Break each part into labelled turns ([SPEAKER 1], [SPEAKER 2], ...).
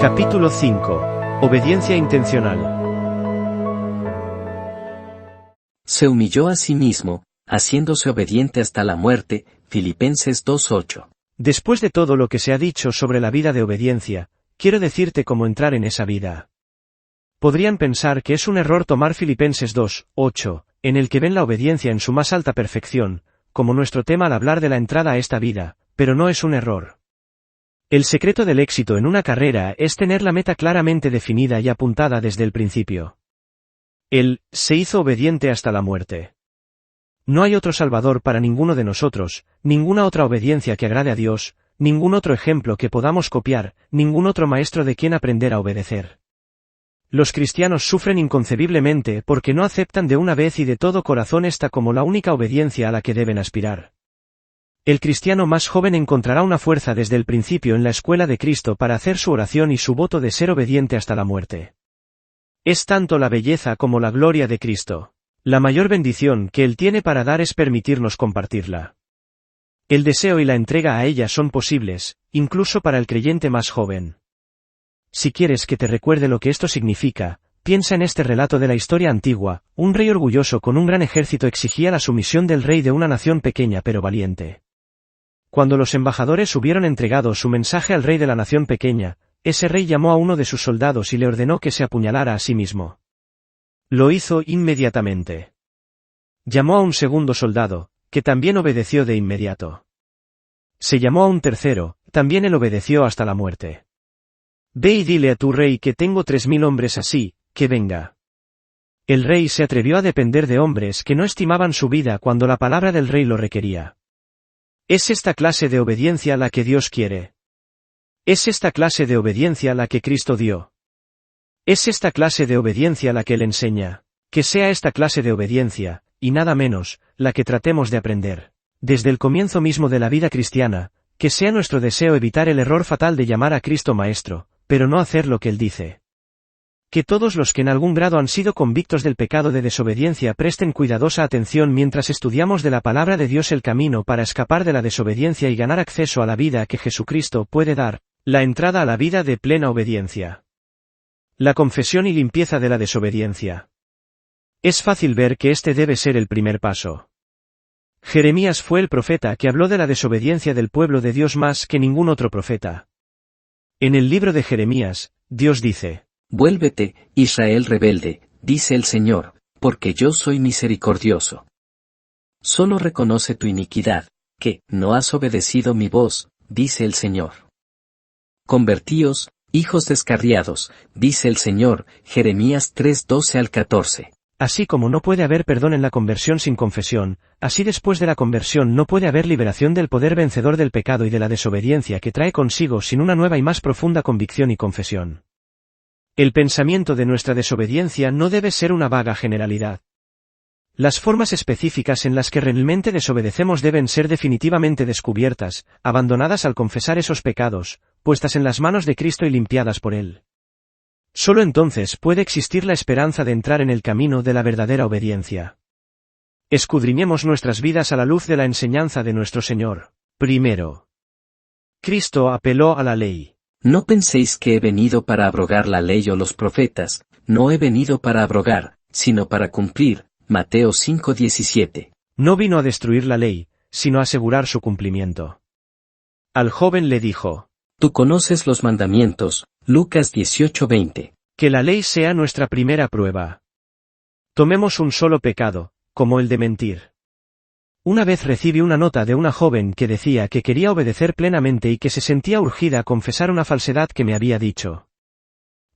[SPEAKER 1] Capítulo 5. Obediencia intencional.
[SPEAKER 2] Se humilló a sí mismo, haciéndose obediente hasta la muerte, Filipenses 2:8.
[SPEAKER 1] Después de todo lo que se ha dicho sobre la vida de obediencia, quiero decirte cómo entrar en esa vida. Podrían pensar que es un error tomar Filipenses 2:8, en el que ven la obediencia en su más alta perfección, como nuestro tema al hablar de la entrada a esta vida, pero no es un error. El secreto del éxito en una carrera es tener la meta claramente definida y apuntada desde el principio. Él se hizo obediente hasta la muerte. No hay otro Salvador para ninguno de nosotros, ninguna otra obediencia que agrade a Dios, ningún otro ejemplo que podamos copiar, ningún otro maestro de quien aprender a obedecer. Los cristianos sufren inconcebiblemente porque no aceptan de una vez y de todo corazón esta como la única obediencia a la que deben aspirar. El cristiano más joven encontrará una fuerza desde el principio en la escuela de Cristo para hacer su oración y su voto de ser obediente hasta la muerte. Es tanto la belleza como la gloria de Cristo. La mayor bendición que Él tiene para dar es permitirnos compartirla. El deseo y la entrega a ella son posibles, incluso para el creyente más joven. Si quieres que te recuerde lo que esto significa, piensa en este relato de la historia antigua. Un rey orgulloso con un gran ejército exigía la sumisión del rey de una nación pequeña pero valiente. Cuando los embajadores hubieron entregado su mensaje al rey de la nación pequeña, ese rey llamó a uno de sus soldados y le ordenó que se apuñalara a sí mismo. Lo hizo inmediatamente. Llamó a un segundo soldado, que también obedeció de inmediato. Se llamó a un tercero, también él obedeció hasta la muerte. Ve y dile a tu rey que tengo 3000 hombres así, que venga. El rey se atrevió a depender de hombres que no estimaban su vida cuando la palabra del rey lo requería. ¿Es esta clase de obediencia la que Dios quiere? ¿Es esta clase de obediencia la que Cristo dio? ¿Es esta clase de obediencia la que Él enseña? Que sea esta clase de obediencia, y nada menos, la que tratemos de aprender. Desde el comienzo mismo de la vida cristiana, que sea nuestro deseo evitar el error fatal de llamar a Cristo Maestro, pero no hacer lo que Él dice. Que todos los que en algún grado han sido convictos del pecado de desobediencia presten cuidadosa atención mientras estudiamos de la palabra de Dios el camino para escapar de la desobediencia y ganar acceso a la vida que Jesucristo puede dar, la entrada a la vida de plena obediencia. La confesión y limpieza de la desobediencia. Es fácil ver que este debe ser el primer paso. Jeremías fue el profeta que habló de la desobediencia del pueblo de Dios más que ningún otro profeta. En el libro de Jeremías, Dios dice:
[SPEAKER 2] Vuélvete, Israel rebelde, dice el Señor, porque yo soy misericordioso. Solo reconoce tu iniquidad, que no has obedecido mi voz, dice el Señor. Convertíos, hijos descarriados, dice el Señor, Jeremías 3:12-14.
[SPEAKER 1] Así como no puede haber perdón en la conversión sin confesión, así después de la conversión no puede haber liberación del poder vencedor del pecado y de la desobediencia que trae consigo sin una nueva y más profunda convicción y confesión. El pensamiento de nuestra desobediencia no debe ser una vaga generalidad. Las formas específicas en las que realmente desobedecemos deben ser definitivamente descubiertas, abandonadas al confesar esos pecados, puestas en las manos de Cristo y limpiadas por Él. Solo entonces puede existir la esperanza de entrar en el camino de la verdadera obediencia. Escudriñemos nuestras vidas a la luz de la enseñanza de nuestro Señor. Primero, Cristo apeló a la ley.
[SPEAKER 2] No penséis que he venido para abrogar la ley o los profetas, no he venido para abrogar, sino para cumplir. Mateo 5:17.
[SPEAKER 1] No vino a destruir la ley, sino a asegurar su cumplimiento. Al joven le dijo:
[SPEAKER 2] Tú conoces los mandamientos, Lucas 18:20.
[SPEAKER 1] Que la ley sea nuestra primera prueba. Tomemos un solo pecado, como el de mentir. Una vez recibí una nota de una joven que decía que quería obedecer plenamente y que se sentía urgida a confesar una falsedad que me había dicho.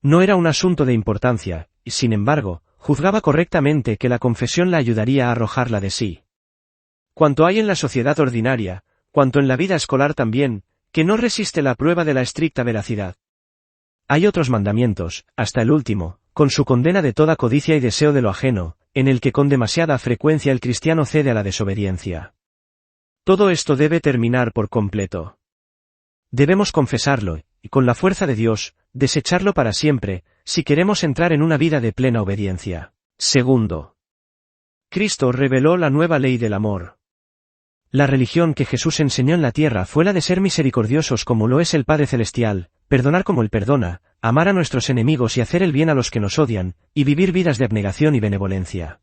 [SPEAKER 1] No era un asunto de importancia, y sin embargo, juzgaba correctamente que la confesión la ayudaría a arrojarla de sí. Cuanto hay en la sociedad ordinaria, cuanto en la vida escolar también, que no resiste la prueba de la estricta veracidad. Hay otros mandamientos, hasta el último, con su condena de toda codicia y deseo de lo ajeno, en el que con demasiada frecuencia el cristiano cede a la desobediencia. Todo esto debe terminar por completo. Debemos confesarlo, y con la fuerza de Dios, desecharlo para siempre, si queremos entrar en una vida de plena obediencia. Segundo, Cristo reveló la nueva ley del amor. La religión que Jesús enseñó en la tierra fue la de ser misericordiosos como lo es el Padre Celestial, perdonar como Él perdona, amar a nuestros enemigos y hacer el bien a los que nos odian, y vivir vidas de abnegación y benevolencia.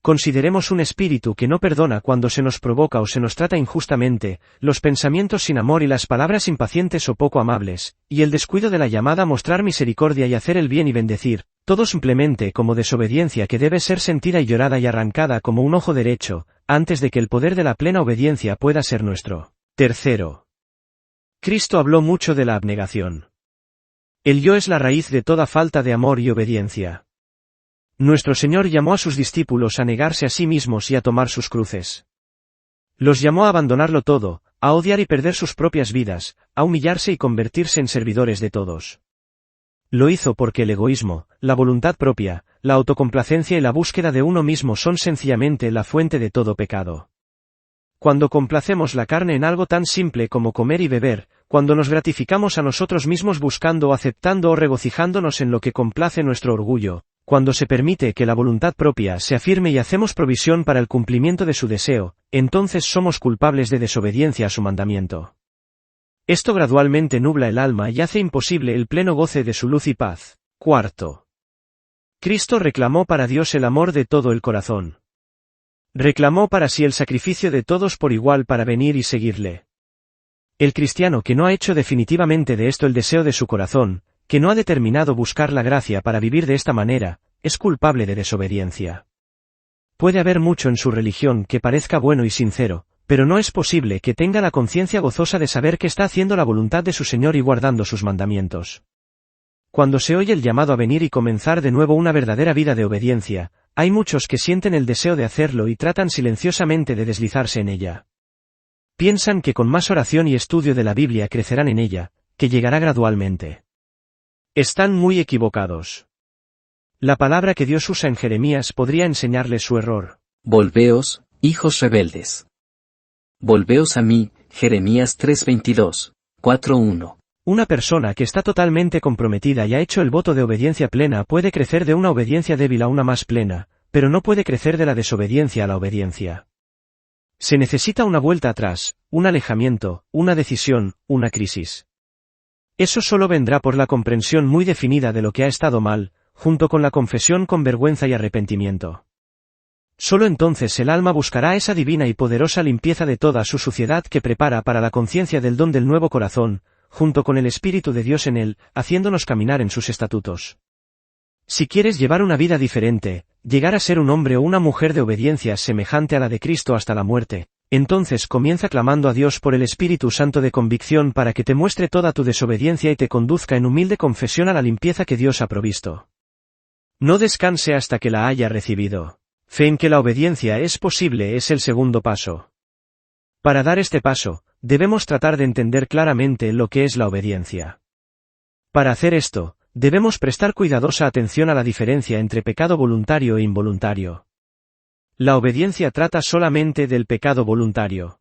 [SPEAKER 1] Consideremos un espíritu que no perdona cuando se nos provoca o se nos trata injustamente, los pensamientos sin amor y las palabras impacientes o poco amables, y el descuido de la llamada a mostrar misericordia y hacer el bien y bendecir, todo simplemente como desobediencia que debe ser sentida y llorada y arrancada como un ojo derecho, antes de que el poder de la plena obediencia pueda ser nuestro. Tercero. Cristo habló mucho de la abnegación. El yo es la raíz de toda falta de amor y obediencia. Nuestro Señor llamó a sus discípulos a negarse a sí mismos y a tomar sus cruces. Los llamó a abandonarlo todo, a odiar y perder sus propias vidas, a humillarse y convertirse en servidores de todos. Lo hizo porque el egoísmo, la voluntad propia, la autocomplacencia y la búsqueda de uno mismo son sencillamente la fuente de todo pecado. Cuando complacemos la carne en algo tan simple como comer y beber, cuando nos gratificamos a nosotros mismos buscando o aceptando o regocijándonos en lo que complace nuestro orgullo, cuando se permite que la voluntad propia se afirme y hacemos provisión para el cumplimiento de su deseo, entonces somos culpables de desobediencia a su mandamiento. Esto gradualmente nubla el alma y hace imposible el pleno goce de su luz y paz. Cuarto. Cristo reclamó para Dios el amor de todo el corazón. Reclamó para sí el sacrificio de todos por igual para venir y seguirle. El cristiano que no ha hecho definitivamente de esto el deseo de su corazón, que no ha determinado buscar la gracia para vivir de esta manera, es culpable de desobediencia. Puede haber mucho en su religión que parezca bueno y sincero, pero no es posible que tenga la conciencia gozosa de saber que está haciendo la voluntad de su Señor y guardando sus mandamientos. Cuando se oye el llamado a venir y comenzar de nuevo una verdadera vida de obediencia, hay muchos que sienten el deseo de hacerlo y tratan silenciosamente de deslizarse en ella. Piensan que con más oración y estudio de la Biblia crecerán en ella, que llegará gradualmente. Están muy equivocados. La palabra que Dios usa en Jeremías podría enseñarles su error.
[SPEAKER 2] Volveos, hijos rebeldes. Volveos a mí, Jeremías 3:22, 4:1.
[SPEAKER 1] Una persona que está totalmente comprometida y ha hecho el voto de obediencia plena puede crecer de una obediencia débil a una más plena, pero no puede crecer de la desobediencia a la obediencia. Se necesita una vuelta atrás, un alejamiento, una decisión, una crisis. Eso solo vendrá por la comprensión muy definida de lo que ha estado mal, junto con la confesión con vergüenza y arrepentimiento. Solo entonces el alma buscará esa divina y poderosa limpieza de toda su suciedad que prepara para la conciencia del don del nuevo corazón, junto con el Espíritu de Dios en él, haciéndonos caminar en sus estatutos. Si quieres llevar una vida diferente, llegar a ser un hombre o una mujer de obediencia semejante a la de Cristo hasta la muerte, entonces comienza clamando a Dios por el Espíritu Santo de convicción para que te muestre toda tu desobediencia y te conduzca en humilde confesión a la limpieza que Dios ha provisto. No descanse hasta que la haya recibido. Fe en que la obediencia es posible es el segundo paso. Para dar este paso, debemos tratar de entender claramente lo que es la obediencia. Para hacer esto, debemos prestar cuidadosa atención a la diferencia entre pecado voluntario e involuntario. La obediencia trata solamente del pecado voluntario.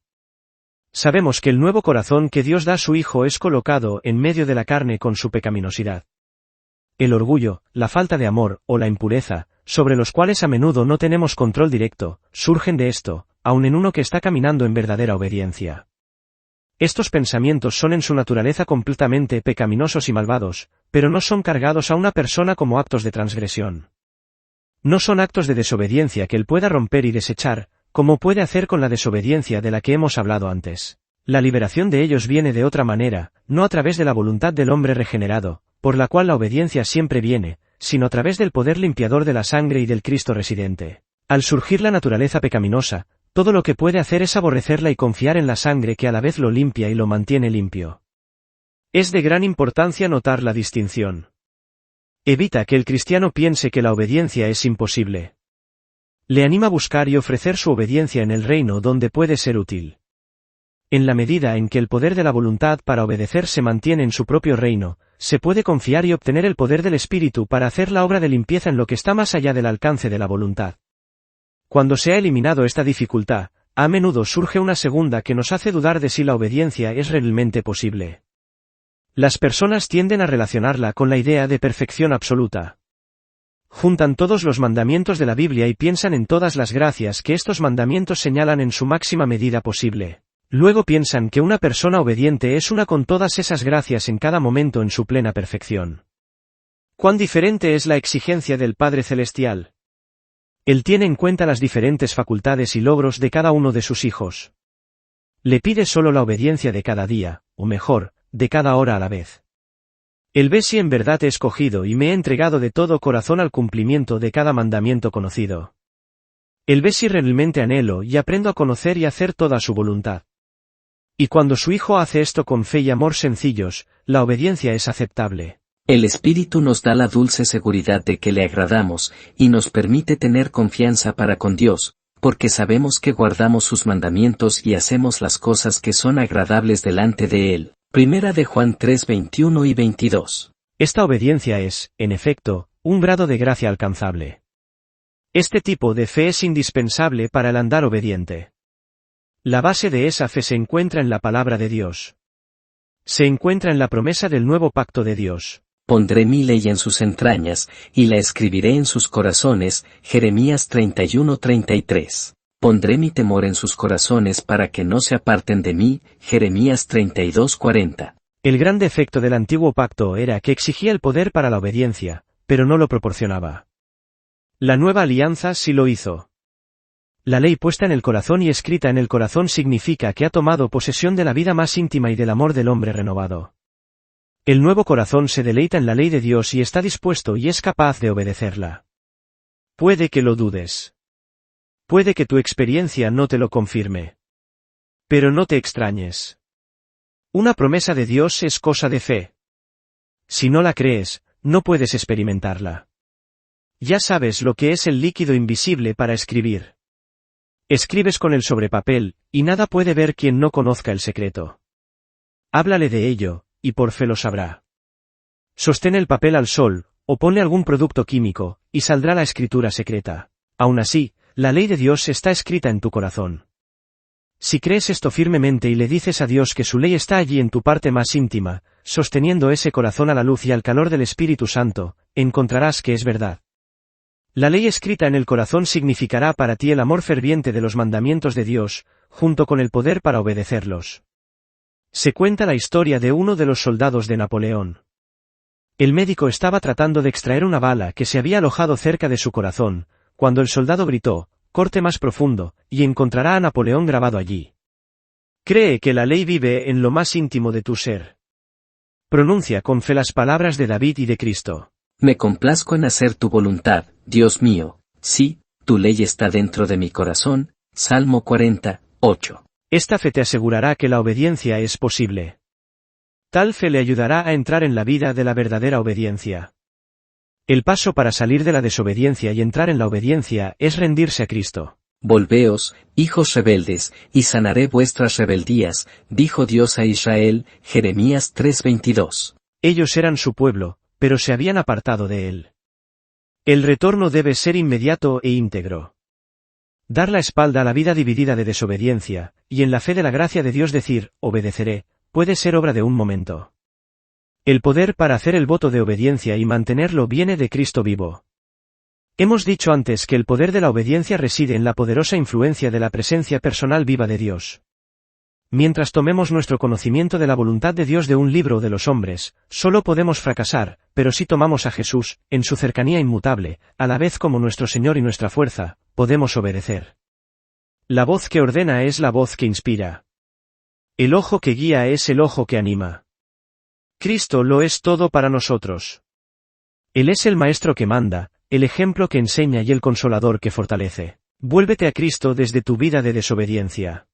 [SPEAKER 1] Sabemos que el nuevo corazón que Dios da a su Hijo es colocado en medio de la carne con su pecaminosidad. El orgullo, la falta de amor, o la impureza, sobre los cuales a menudo no tenemos control directo, surgen de esto, aun en uno que está caminando en verdadera obediencia. Estos pensamientos son en su naturaleza completamente pecaminosos y malvados, pero no son cargados a una persona como actos de transgresión. No son actos de desobediencia que él pueda romper y desechar, como puede hacer con la desobediencia de la que hemos hablado antes. La liberación de ellos viene de otra manera, no a través de la voluntad del hombre regenerado, por la cual la obediencia siempre viene, sino a través del poder limpiador de la sangre y del Cristo residente. Al surgir la naturaleza pecaminosa, todo lo que puede hacer es aborrecerla y confiar en la sangre que a la vez lo limpia y lo mantiene limpio. Es de gran importancia notar la distinción. Evita que el cristiano piense que la obediencia es imposible. Le anima a buscar y ofrecer su obediencia en el reino donde puede ser útil. En la medida en que el poder de la voluntad para obedecer se mantiene en su propio reino, se puede confiar y obtener el poder del Espíritu para hacer la obra de limpieza en lo que está más allá del alcance de la voluntad. Cuando se ha eliminado esta dificultad, a menudo surge una segunda que nos hace dudar de si la obediencia es realmente posible. Las personas tienden a relacionarla con la idea de perfección absoluta. Juntan todos los mandamientos de la Biblia y piensan en todas las gracias que estos mandamientos señalan en su máxima medida posible. Luego piensan que una persona obediente es una con todas esas gracias en cada momento en su plena perfección. ¿Cuán diferente es la exigencia del Padre Celestial? Él tiene en cuenta las diferentes facultades y logros de cada uno de sus hijos. Le pide solo la obediencia de cada día, o mejor, de cada hora a la vez. Él ve si en verdad he escogido y me he entregado de todo corazón al cumplimiento de cada mandamiento conocido. Él ve si realmente anhelo y aprendo a conocer y hacer toda su voluntad. Y cuando su hijo hace esto con fe y amor sencillos, la obediencia es aceptable.
[SPEAKER 2] El Espíritu nos da la dulce seguridad de que le agradamos, y nos permite tener confianza para con Dios, porque sabemos que guardamos sus mandamientos y hacemos las cosas que son agradables delante de Él. Primera de Juan 3, 21 y 22.
[SPEAKER 1] Esta obediencia es, en efecto, un grado de gracia alcanzable. Este tipo de fe es indispensable para el andar obediente. La base de esa fe se encuentra en la palabra de Dios. Se encuentra en la promesa del nuevo pacto de Dios.
[SPEAKER 2] Pondré mi ley en sus entrañas, y la escribiré en sus corazones, Jeremías 31:33. Pondré mi temor en sus corazones para que no se aparten de mí, Jeremías 32:40.
[SPEAKER 1] El gran defecto del antiguo pacto era que exigía el poder para la obediencia, pero no lo proporcionaba. La nueva alianza sí lo hizo. La ley puesta en el corazón y escrita en el corazón significa que ha tomado posesión de la vida más íntima y del amor del hombre renovado. El nuevo corazón se deleita en la ley de Dios y está dispuesto y es capaz de obedecerla. Puede que lo dudes. Puede que tu experiencia no te lo confirme. Pero no te extrañes. Una promesa de Dios es cosa de fe. Si no la crees, no puedes experimentarla. Ya sabes lo que es el líquido invisible para escribir. Escribes con el sobre papel, y nada puede ver quien no conozca el secreto. Háblale de ello, y por fe lo sabrá. Sostén el papel al sol, o ponle algún producto químico, y saldrá la escritura secreta. Aún así, la ley de Dios está escrita en tu corazón. Si crees esto firmemente y le dices a Dios que su ley está allí en tu parte más íntima, sosteniendo ese corazón a la luz y al calor del Espíritu Santo, encontrarás que es verdad. La ley escrita en el corazón significará para ti el amor ferviente de los mandamientos de Dios, junto con el poder para obedecerlos. Se cuenta la historia de uno de los soldados de Napoleón. El médico estaba tratando de extraer una bala que se había alojado cerca de su corazón, cuando el soldado gritó, «Corte más profundo», y encontrará a Napoleón grabado allí. Cree que la ley vive en lo más íntimo de tu ser. Pronuncia con fe las palabras de David y de Cristo.
[SPEAKER 2] Me complazco en hacer tu voluntad, Dios mío, sí, tu ley está dentro de mi corazón, Salmo 40:8.
[SPEAKER 1] Esta fe te asegurará que la obediencia es posible. Tal fe le ayudará a entrar en la vida de la verdadera obediencia. El paso para salir de la desobediencia y entrar en la obediencia es rendirse a Cristo.
[SPEAKER 2] Volveos, hijos rebeldes, y sanaré vuestras rebeldías, dijo Dios a Israel, Jeremías 3:22.
[SPEAKER 1] Ellos eran su pueblo, pero se habían apartado de él. El retorno debe ser inmediato e íntegro. Dar la espalda a la vida dividida de desobediencia, y en la fe de la gracia de Dios decir, obedeceré, puede ser obra de un momento. El poder para hacer el voto de obediencia y mantenerlo viene de Cristo vivo. Hemos dicho antes que el poder de la obediencia reside en la poderosa influencia de la presencia personal viva de Dios. Mientras tomemos nuestro conocimiento de la voluntad de Dios de un libro de los hombres, solo podemos fracasar, pero si tomamos a Jesús, en su cercanía inmutable, a la vez como nuestro Señor y nuestra fuerza, podemos obedecer. La voz que ordena es la voz que inspira. El ojo que guía es el ojo que anima. Cristo lo es todo para nosotros. Él es el Maestro que manda, el ejemplo que enseña y el consolador que fortalece. Vuélvete a Cristo desde tu vida de desobediencia.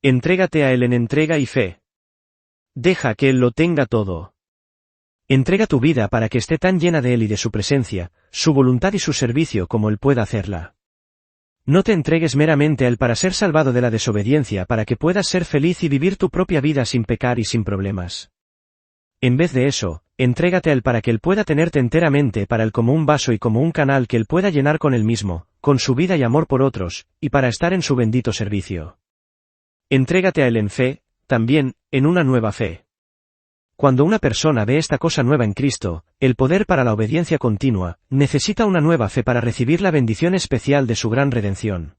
[SPEAKER 1] Entrégate a Él en entrega y fe. Deja que Él lo tenga todo. Entrega tu vida para que esté tan llena de Él y de su presencia, su voluntad y su servicio como Él pueda hacerla. No te entregues meramente a Él para ser salvado de la desobediencia para que puedas ser feliz y vivir tu propia vida sin pecar y sin problemas. En vez de eso, entrégate a Él para que Él pueda tenerte enteramente para Él como un vaso y como un canal que Él pueda llenar con Él mismo, con su vida y amor por otros, y para estar en su bendito servicio. Entrégate a Él en fe, también, en una nueva fe. Cuando una persona ve esta cosa nueva en Cristo, el poder para la obediencia continua, necesita una nueva fe para recibir la bendición especial de su gran redención.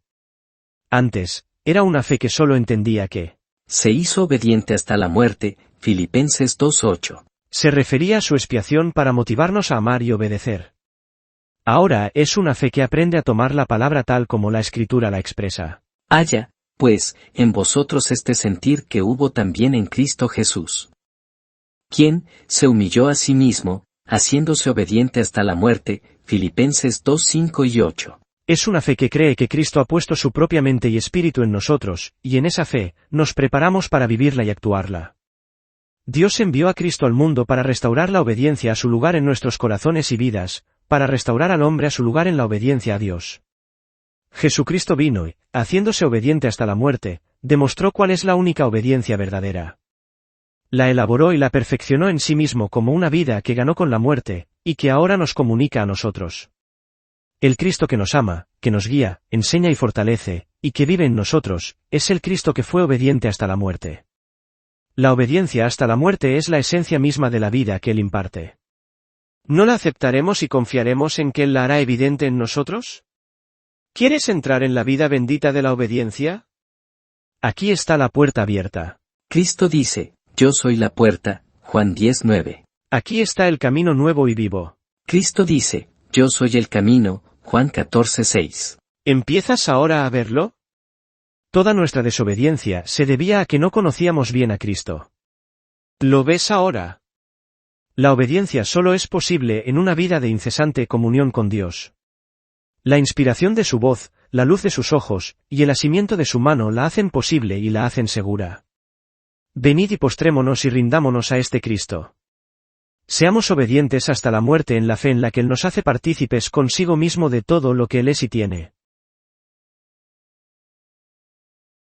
[SPEAKER 1] Antes, era una fe que solo entendía que
[SPEAKER 2] Se hizo obediente hasta la muerte, Filipenses 2:8.
[SPEAKER 1] Se refería a su expiación para motivarnos a amar y obedecer. Ahora es una fe que aprende a tomar la palabra tal como la Escritura la expresa.
[SPEAKER 2] Haya, pues, en vosotros este sentir que hubo también en Cristo Jesús, quien se humilló a sí mismo, haciéndose obediente hasta la muerte, Filipenses 2:5 y 8.
[SPEAKER 1] Es una fe que cree que Cristo ha puesto su propia mente y espíritu en nosotros, y en esa fe, nos preparamos para vivirla y actuarla. Dios envió a Cristo al mundo para restaurar la obediencia a su lugar en nuestros corazones y vidas, para restaurar al hombre a su lugar en la obediencia a Dios. Jesucristo vino y, haciéndose obediente hasta la muerte, demostró cuál es la única obediencia verdadera. La elaboró y la perfeccionó en sí mismo como una vida que ganó con la muerte, y que ahora nos comunica a nosotros. El Cristo que nos ama, que nos guía, enseña y fortalece, y que vive en nosotros, es el Cristo que fue obediente hasta la muerte. La obediencia hasta la muerte es la esencia misma de la vida que Él imparte. ¿No la aceptaremos y confiaremos en que Él la hará evidente en nosotros? ¿Quieres entrar en la vida bendita de la obediencia? Aquí está la puerta abierta.
[SPEAKER 2] Cristo dice, yo soy la puerta, Juan 10:9.
[SPEAKER 1] Aquí está el camino nuevo y vivo.
[SPEAKER 2] Cristo dice, yo soy el camino, Juan 14:6.
[SPEAKER 1] ¿Empiezas ahora a verlo? Toda nuestra desobediencia se debía a que no conocíamos bien a Cristo. ¿Lo ves ahora? La obediencia solo es posible en una vida de incesante comunión con Dios. La inspiración de su voz, la luz de sus ojos, y el asimiento de su mano la hacen posible y la hacen segura. Venid y postrémonos y rindámonos a este Cristo. Seamos obedientes hasta la muerte en la fe en la que Él nos hace partícipes consigo mismo de todo lo que Él es y tiene.